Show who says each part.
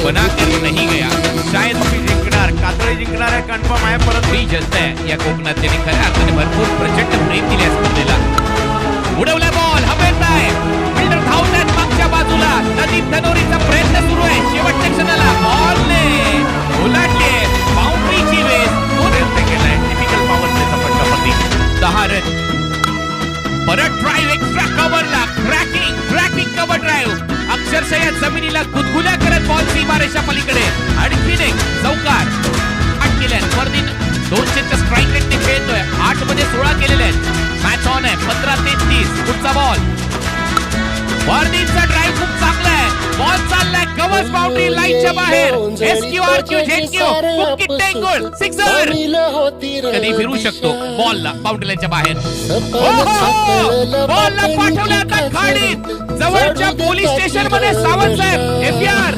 Speaker 1: बनाकर नहीं गया.
Speaker 2: शायद ती जिंकणार, कातळे जिंकणार आहे कन्फर्म आहे, परंतु
Speaker 1: ही जनता आहे या कोकणात त्यांनी खऱ्या अर्थाने भरपूर प्रचंड प्रेम दिले स्पर्धेला. उडवला बॉल हवेत आहे. फिल्डर धावतात मागच्या बाजूला. नदीम धनोरीचा प्रयत्न सुरू आहे. शेवटच्या क्षणाला बॉलने उलाटले बाउंड्रीची वेस.
Speaker 2: प्रयत्न केलाय. टिपिकल पॉवर प्लेचा फटकापट्टी.
Speaker 1: 10 रन. परत ड्राईव्ह एक्स्ट्रा कव्हरला. Cracking cover drive. अक्षरशः या जमिनीला गुदगुल्या करत बॉल सीमारेषा पलीकडे. आणखीन एक चौकार. 8 केल्यात. वर्दीन 200च्या स्ट्राईक रेटने खेळतोय. 8 मध्ये 16 केलेले आहेत. मॅच ऑन आहे. 15-33. पुढचा बॉल. वर्दीनचा ड्राईव्ह खूप चांगला आहे. बॉल चाललाय कव्हर बाउंड्री लाईनच्या बाहेर. SQRQ ZQ बुकिट टेंगुळ sixer. कधी फिरू शकतो बॉलला बाउंड्री लाईनच्या बाहेर. बॉलला पाठवलं आता खाडीत. जवळच्या पोलीस स्टेशन मध्ये सावंत साहेब FR